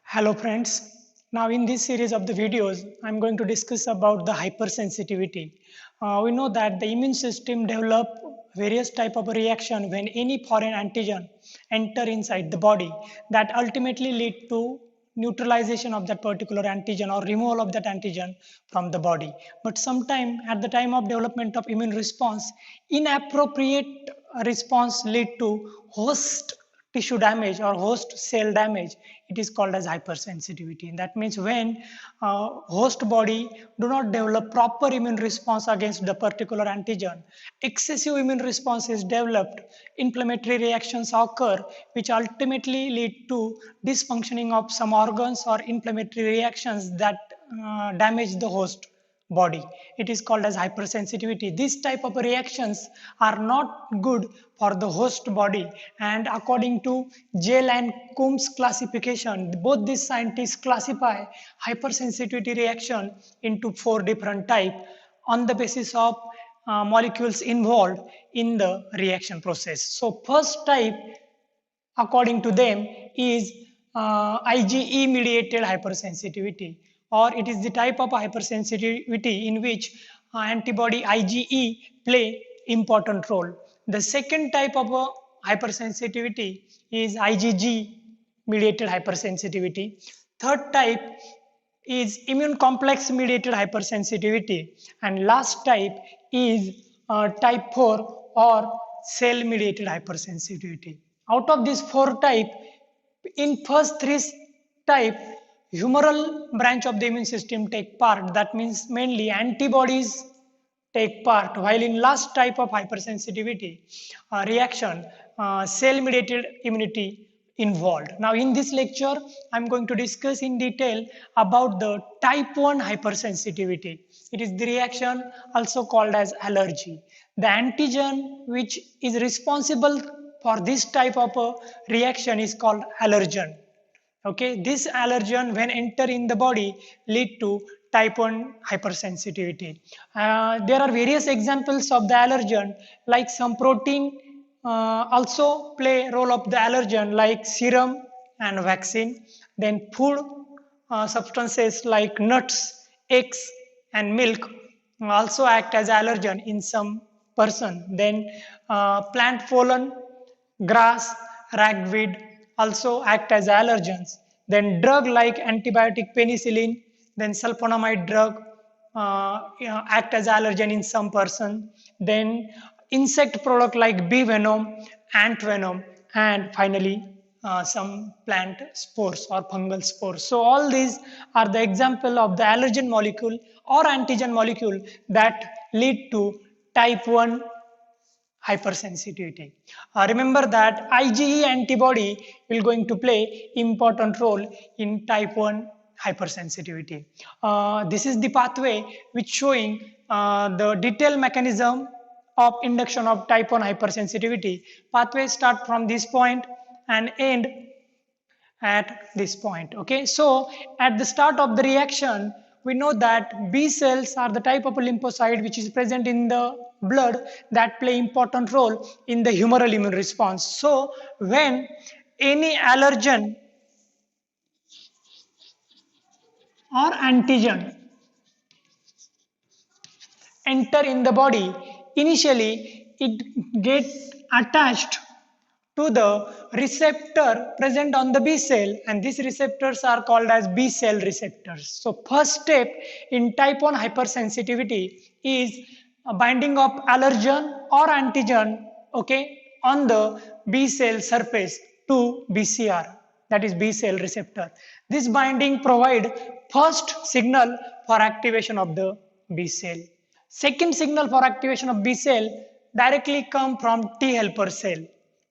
Hello friends. Now in this series of the videos, I'm going to discuss about the hypersensitivity. We know that the immune system develop various type of reaction when any foreign antigen enter inside the body that ultimately lead to neutralization of that particular antigen or removal of that antigen from the body. But sometime at the time of development of immune response, inappropriate response lead to host tissue damage or host cell damage. It is called as hypersensitivity. That means when host body do not develop proper immune response against the particular antigen, excessive immune response is developed, inflammatory reactions occur which ultimately lead to dysfunctioning of some organs or inflammatory reactions that damage the host body. It is called as hypersensitivity. These type of reactions are not good for the host body, and according to Jell and Coombs classification, both these scientists classify hypersensitivity reaction into four different types on the basis of molecules involved in the reaction process. So first type according to them is IgE mediated hypersensitivity, or it is the type of hypersensitivity in which antibody IgE play important role. The second type of hypersensitivity is IgG mediated hypersensitivity. Third type is immune complex mediated hypersensitivity, and last type is type 4 or cell mediated hypersensitivity. Out of these four type, in first three type, humoral branch of the immune system take part. That means mainly antibodies take part, while in last type of hypersensitivity reaction, cell mediated immunity involved. Now in this lecture, I'm going to discuss in detail about the type 1 hypersensitivity. It is the reaction also called as allergy. The antigen which is responsible for this type of a reaction is called allergen. Okay, this allergen when enter in the body lead to type 1 hypersensitivity. There are various examples of the allergen, like some protein also play role of the allergen, like serum and vaccine. Then food substances like nuts, eggs and milk also act as allergen in some person. Then plant pollen, grass, ragweed also act as allergens. Then drug like antibiotic penicillin, then sulfonamide drug act as allergen in some person. Then insect product like bee venom, ant venom, and finally some plant spores or fungal spores. So all these are the example of the allergen molecule or antigen molecule that lead to type 1 hypersensitivity. Remember that IgE antibody will going to play important role in type 1 hypersensitivity. This is the pathway which showing the detailed mechanism of induction of type 1 hypersensitivity. Pathway start from this point and end at this point. Okay, so at the start of the reaction, we know that B cells are the type of lymphocyte which is present in the blood that play important role in the humoral immune response. So when any allergen or antigen enter in the body, initially it gets attached to the receptor present on the B cell, and these receptors are called as B cell receptors. So first step in type 1 hypersensitivity is a binding of allergen or antigen, okay, on the B cell surface to BCR, that is B cell receptor. This binding provide first signal for activation of the B cell. Second signal for activation of B cell directly come from T helper cell.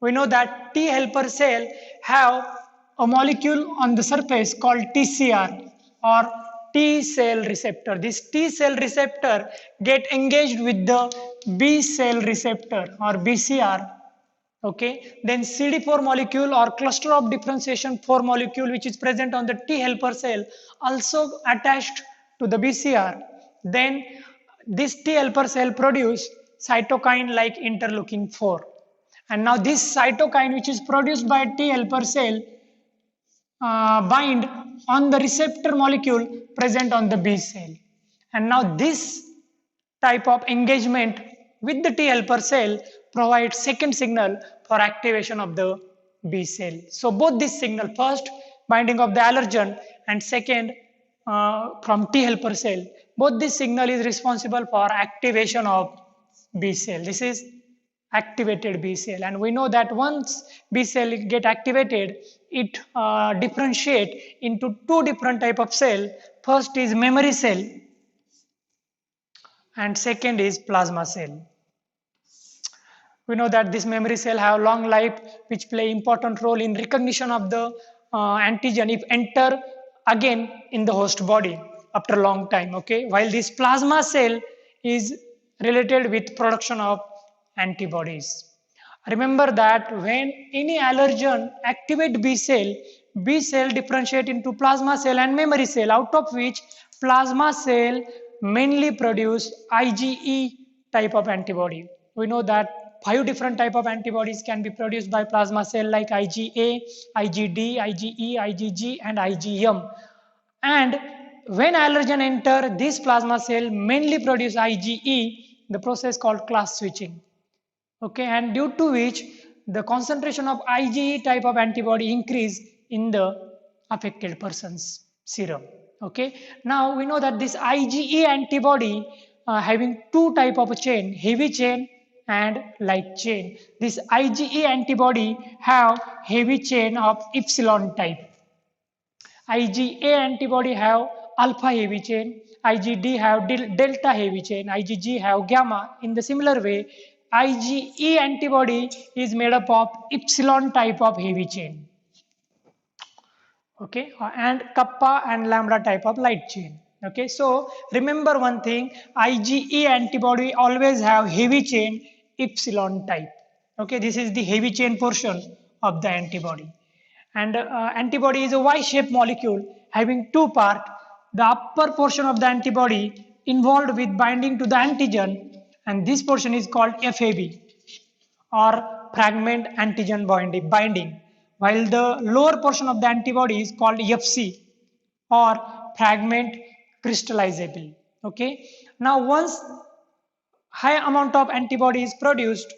We know that T helper cell have a molecule on the surface called TCR or T cell receptor. This T cell receptor get engaged with the B cell receptor or BCR. Okay, then CD4 molecule or cluster of differentiation 4 molecule which is present on the T helper cell also attached to the BCR. Then this T helper cell produce cytokine like interleukin 4. And now this cytokine which is produced by T helper cell bind on the receptor molecule present on the B cell. And now this type of engagement with the T helper cell provides second signal for activation of the B cell. So both this signal, first binding of the allergen and second from T helper cell, both this signal is responsible for activation of B cell. This is activated B cell, and we know that once B cell get activated, it differentiate into two different type of cell. First is memory cell and second is plasma cell. We know that this memory cell have long life which play important role in recognition of the antigen if enter again in the host body after a long time. Okay, while this plasma cell is related with production of antibodies. Remember that when any allergen activate B cell differentiate into plasma cell and memory cell, out of which plasma cell mainly produce IgE type of antibody. We know that 5 different type of antibodies can be produced by plasma cell like IgA, IgD, IgE, IgG and IgM. And when allergen enter this plasma cell mainly produce IgE, the process called class switching. Okay, and due to which the concentration of IgE type of antibody increase in the affected person's serum. Okay, now we know that this IgE antibody having two type of chain, heavy chain and light chain. This IgE antibody have heavy chain of epsilon type. IgA antibody have alpha heavy chain, IgD have delta heavy chain, IgG have gamma. In the similar way, IgE antibody is made up of epsilon type of heavy chain. Okay, and kappa and lambda type of light chain. Okay, so remember one thing, IgE antibody always have heavy chain epsilon type. Okay, this is the heavy chain portion of the antibody. And antibody is a Y-shaped molecule having two parts. The upper portion of the antibody involved with binding to the antigen, and this portion is called FAB or fragment antigen binding, while the lower portion of the antibody is called FC or fragment crystallizable. Okay, now once high amount of antibody is produced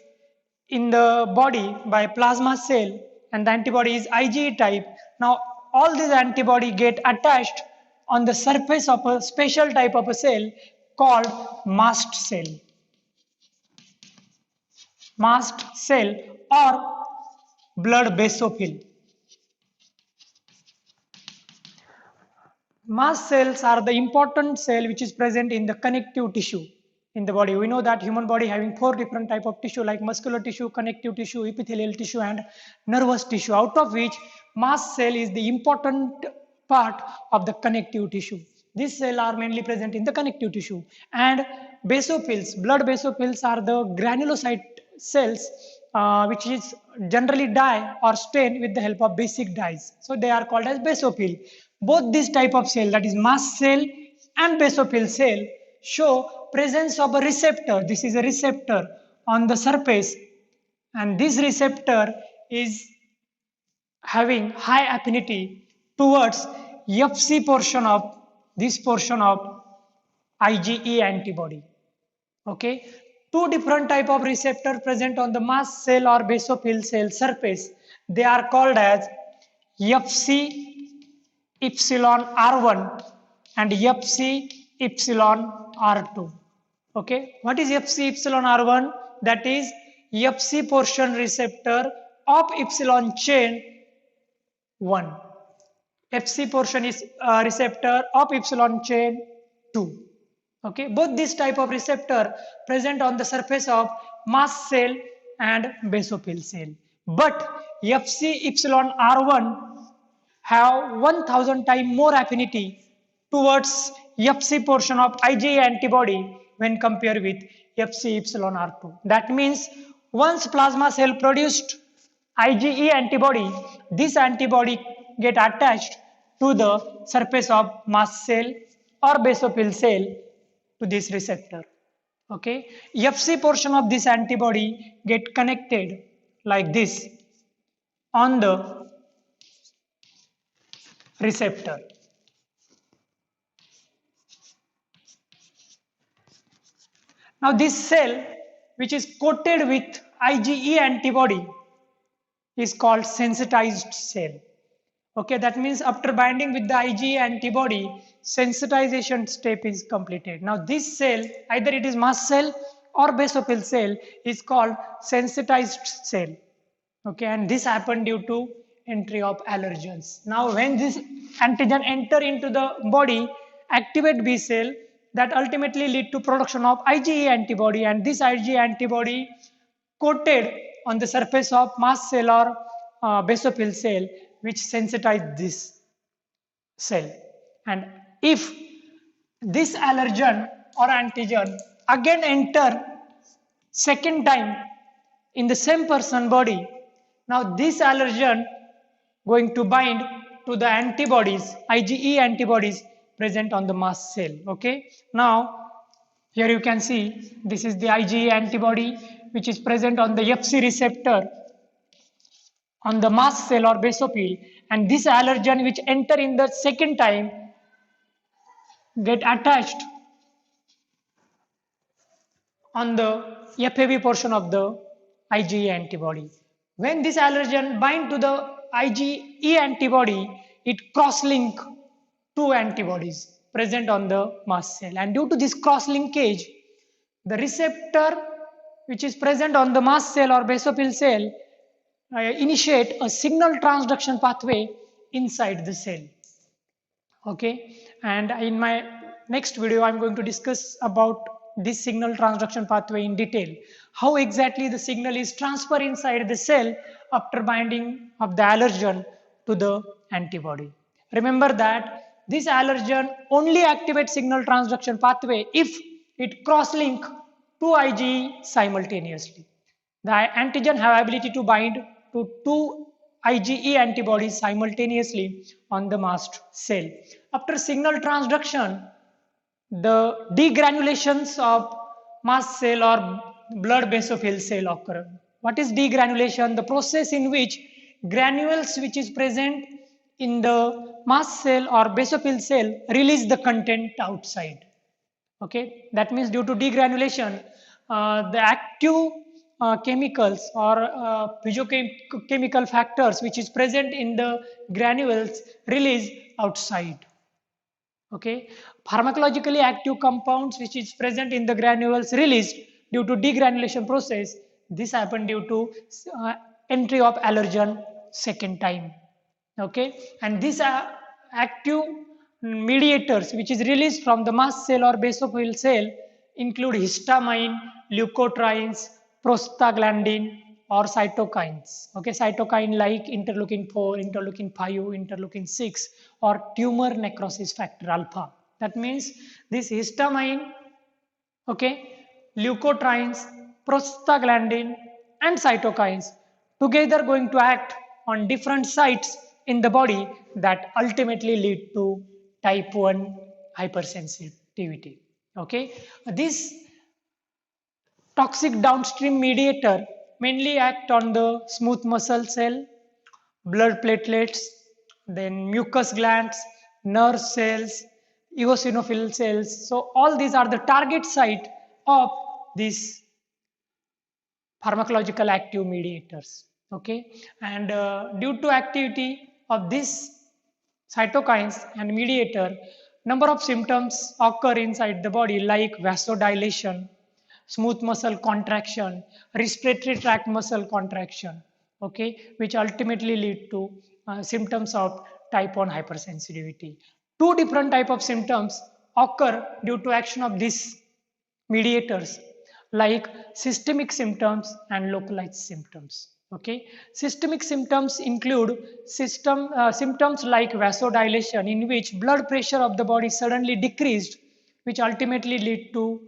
in the body by plasma cell and the antibody is IgE type, now all these antibody get attached on the surface of a special type of a cell called mast cell. Mast cell or blood basophil. Mast cells are the important cell which is present in the connective tissue in the body. We know that human body having 4 different type of tissue like muscular tissue, connective tissue, epithelial tissue and nervous tissue, out of which mast cell is the important part of the connective tissue. These cells are mainly present in the connective tissue, and basophils, blood basophils are the granulocyte cells which is generally dye or stain with the help of basic dyes. So they are called as basophil. Both this type of cell, that is mast cell and basophil cell, show presence of a receptor. This is a receptor on the surface, and this receptor is having high affinity towards FC portion of this portion of IgE antibody. Okay, two different type of receptor present on the mast cell or basophil cell surface. They are called as FC epsilon R1 and FC epsilon R2. Okay, what is FC epsilon R1? That is FC portion receptor of epsilon chain 1. FC portion is receptor of epsilon chain 2. Okay, both this type of receptor present on the surface of mast cell and basophil cell. But FC epsilon R1 have 1000 times more affinity towards FC portion of IgE antibody when compared with FC epsilon R2. That means once plasma cell produced IgE antibody, this antibody get attached to the surface of mast cell or basophil cell to this receptor. Okay, FC portion of this antibody get connected like this on the receptor. Now this cell which is coated with IgE antibody is called sensitized cell. Okay, that means after binding with the IgE antibody, sensitization step is completed. Now this cell, either it is mast cell or basophil cell, is called sensitized cell. Okay, and this happened due to entry of allergens. Now when this antigen enter into the body, activate B cell, that ultimately lead to production of IgE antibody, and this IgE antibody coated on the surface of mast cell or basophil cell, which sensitize this cell. And if this allergen or antigen again enter second time in the same person body, now this allergen going to bind to the antibodies, IgE antibodies present on the mast cell. Okay, now here you can see this is the IgE antibody which is present on the Fc receptor on the mast cell or basophil, and this allergen which enter in the second time get attached on the FAB portion of the IgE antibody. When this allergen bind to the IgE antibody, it cross-link two antibodies present on the mast cell, and due to this cross-linkage, the receptor which is present on the mast cell or basophil cell initiate a signal transduction pathway inside the cell. Okay, and in my next video I'm going to discuss about this signal transduction pathway in detail, how exactly the signal is transferred inside the cell after binding of the allergen to the antibody. Remember that this allergen only activates signal transduction pathway if it cross-link two IgE simultaneously. The antigen have ability to bind to two IgE antibodies simultaneously on the mast cell. After signal transduction, the degranulations of mast cell or blood basophil cell occur. What is degranulation? The process in which granules which is present in the mast cell or basophil cell release the content outside. Okay, that means due to degranulation, the active chemicals or physiochemical factors which is present in the granules release outside. Okay, pharmacologically active compounds which is present in the granules released due to degranulation process. This happened due to entry of allergen second time. Okay, and these are active mediators which is released from the mast cell or basophil cell include histamine, leukotrienes, prostaglandin or cytokines. Okay, cytokine like interleukin 4, interleukin 5, interleukin 6 or tumor necrosis factor alpha. That means this histamine, okay, leukotrienes, prostaglandin and cytokines together going to act on different sites in the body that ultimately lead to type 1 hypersensitivity. Okay, this toxic downstream mediator mainly act on the smooth muscle cell, blood platelets, then mucus glands, nerve cells, eosinophil cells. So all these are the target site of these pharmacological active mediators. Okay, and due to activity of these cytokines and mediator, number of symptoms occur inside the body like vasodilation, smooth muscle contraction, respiratory tract muscle contraction, okay, which ultimately lead to symptoms of type 1 hypersensitivity. Two different type of symptoms occur due to action of these mediators like systemic symptoms and localized symptoms. Okay, systemic symptoms include symptoms like vasodilation in which blood pressure of the body suddenly decreased, which ultimately lead to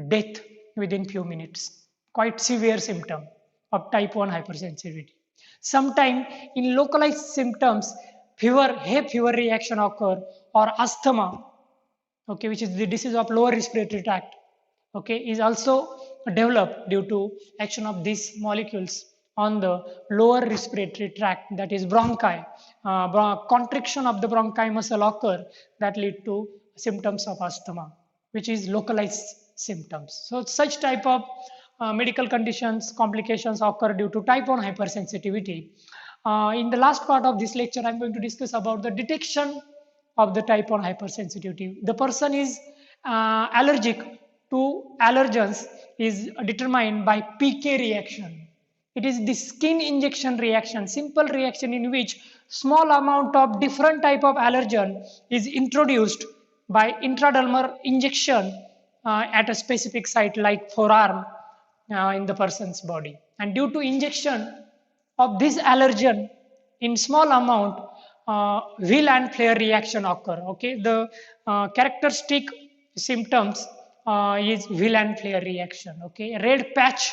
death within few minutes. Quite severe symptom of type 1 hypersensitivity. Sometimes in localized symptoms, fever, hay fever reaction occur or asthma, okay, which is the disease of lower respiratory tract, okay, is also developed due to action of these molecules on the lower respiratory tract, that is bronchi. Constriction of the bronchi muscle occur that lead to symptoms of asthma, which is localized symptoms. So such type of medical conditions, complications occur due to type 1 hypersensitivity. In the last part of this lecture, I am going to discuss about the detection of the type 1 hypersensitivity. The person is allergic to allergens is determined by PK reaction. It is the skin injection reaction, simple reaction in which small amount of different type of allergen is introduced by intradermal injection at a specific site like forearm in the person's body. And due to injection of this allergen in small amount, wheal and flare reaction occur. Okay, the characteristic symptoms is wheal and flare reaction. Okay, red patch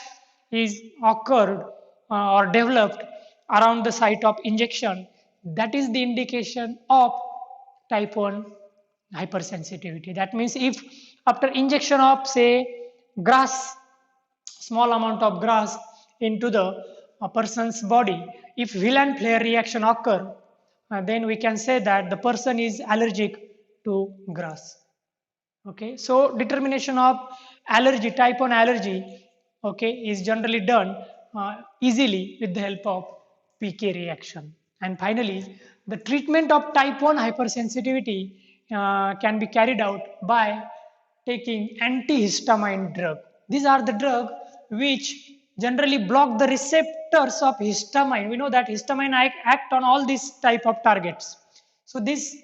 is occurred or developed around the site of injection. That is the indication of type 1 hypersensitivity. That means if after injection of say grass, small amount of grass into the person's body, if wheal and flare reaction occur, then we can say that the person is allergic to grass. Okay, so determination of allergy, type 1 allergy, okay, is generally done easily with the help of PK reaction. And finally, the treatment of type 1 hypersensitivity can be carried out by taking antihistamine drug. These are the drugs which generally block the receptors of histamine. We know that histamine act on all these type of targets. So this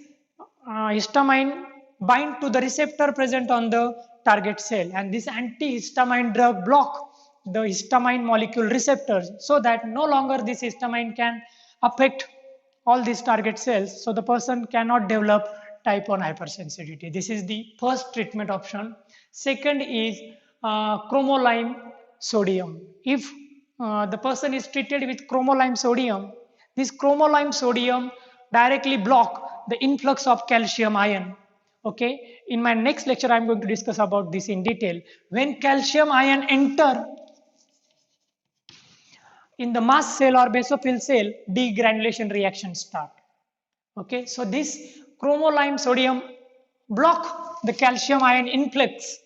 histamine bind to the receptor present on the target cell, and this antihistamine drug block the histamine molecule receptors so that no longer this histamine can affect all these target cells, so the person cannot develop type 1 hypersensitivity. This is the first treatment option. Second is chromolime sodium. If the person is treated with chromolime sodium, this chromolime sodium directly block the influx of calcium ion. Okay, in my next lecture I am going to discuss about this in detail. When calcium ion enter in the mast cell or basophil cell, degranulation reaction start. Okay, so this chromolime sodium block the calcium ion influx,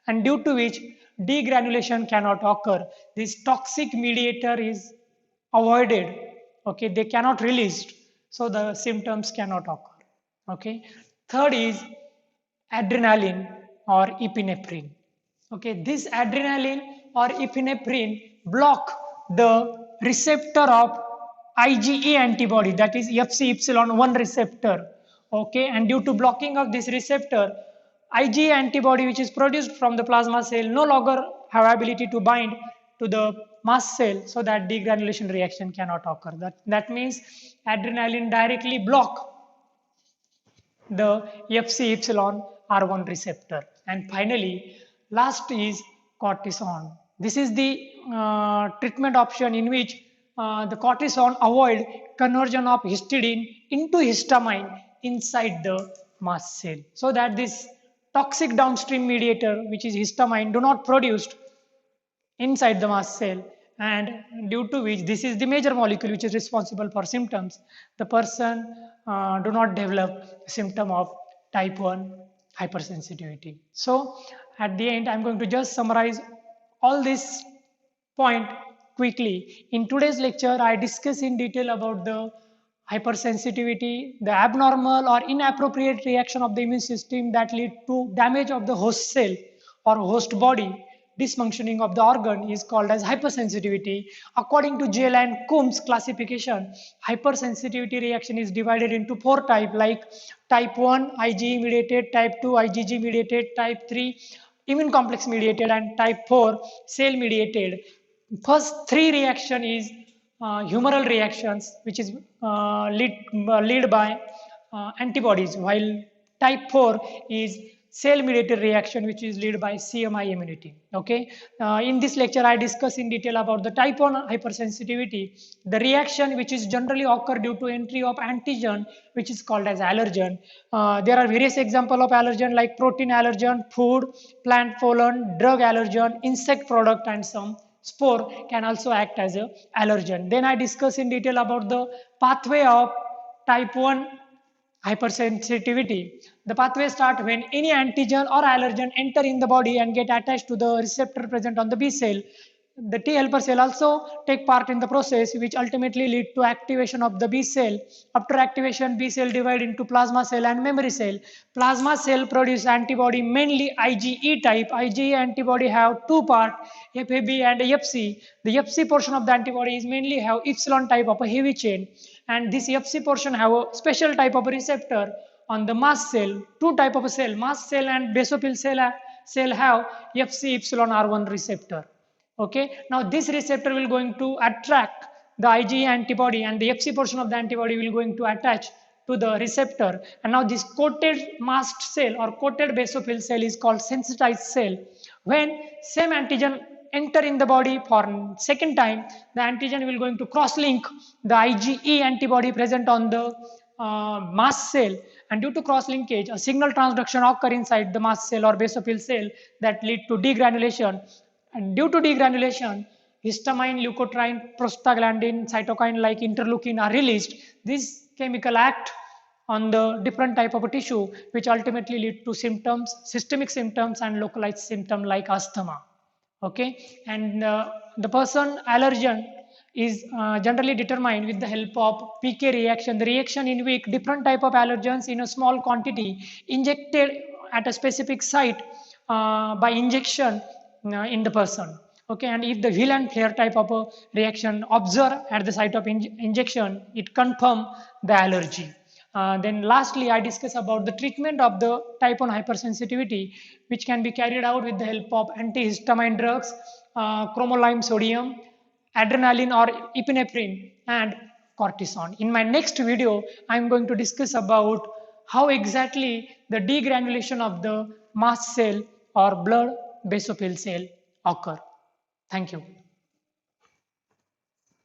and due to which degranulation cannot occur. This toxic mediator is avoided. Okay, they cannot release, so the symptoms cannot occur. Okay, third is adrenaline or epinephrine. Okay, this adrenaline or epinephrine block the receptor of IgE antibody, that is Fc epsilon 1 receptor. Okay, and due to blocking of this receptor, IgE antibody which is produced from the plasma cell no longer have ability to bind to the mast cell, so that degranulation reaction cannot occur. That means adrenaline directly block the Fc epsilon R1 receptor. And finally, last is cortisone. This is the treatment option in which the cortisone avoid conversion of histidine into histamine inside the mast cell, so that this toxic downstream mediator which is histamine do not produced inside the mast cell, and due to which this is the major molecule which is responsible for symptoms, the person do not develop symptom of type 1 hypersensitivity. So at the end I am going to just summarize all this point quickly. In today's lecture I discuss in detail about the hypersensitivity, the abnormal or inappropriate reaction of the immune system that lead to damage of the host cell or host body. Dysfunctioning of the organ is called as hypersensitivity. According to Jell and Coombs classification, hypersensitivity reaction is divided into 4 types, like type 1 IgE mediated, type 2 IgG mediated, type 3 immune complex mediated, and type 4 cell mediated. First 3 reaction is humoral reactions, which is led by antibodies, while type 4 is cell mediated reaction which is led by CMI immunity. Okay, in this lecture I discuss in detail about the type 1 hypersensitivity, the reaction which is generally occur due to entry of antigen which is called as allergen. There are various examples of allergen like protein allergen, food, plant pollen, drug allergen, insect product, and some spore can also act as a allergen. Then I discuss in detail about the pathway of type 1 hypersensitivity. The pathway start when any antigen or allergen enter in the body and get attached to the receptor present on the B cell. The T helper cell also take part in the process, which ultimately lead to activation of the B cell. After activation, B cell divide into plasma cell and memory cell. Plasma cell produce antibody, mainly IgE type. IgE antibody have two part, FAB and FC. The FC portion of the antibody is mainly have epsilon type of a heavy chain, and this FC portion have a special type of a receptor on the mast cell. Two type of a cell, mast cell and basophil cell have FC epsilon R1 receptor. Okay, now this receptor will going to attract the IgE antibody, and the FC portion of the antibody will going to attach to the receptor. And now this coated mast cell or coated basophil cell is called sensitized cell. When same antigen enter in the body for second time, the antigen will going to cross link the IgE antibody present on the mast cell, and due to cross linkage a signal transduction occur inside the mast cell or basophil cell that lead to degranulation. And due to degranulation, histamine, leukotriene, prostaglandin, cytokine like interleukin are released. This chemical act on the different type of a tissue, which ultimately lead to symptoms, systemic symptoms and localized symptom like asthma. Okay, and the person allergen is generally determined with the help of PK reaction. The reaction in which different type of allergens in a small quantity injected at a specific site by injection in the person. Okay, and if the wheel and flare type of a reaction observed at the site of injection, it confirm the allergy. Then lastly, I discuss about the treatment of the type 1 hypersensitivity, which can be carried out with the help of antihistamine drugs, chromolyme sodium, adrenaline or epinephrine, and cortisone. In my next video, I am going to discuss about how exactly the degranulation of the mast cell or blood basophil cell occur. Thank you.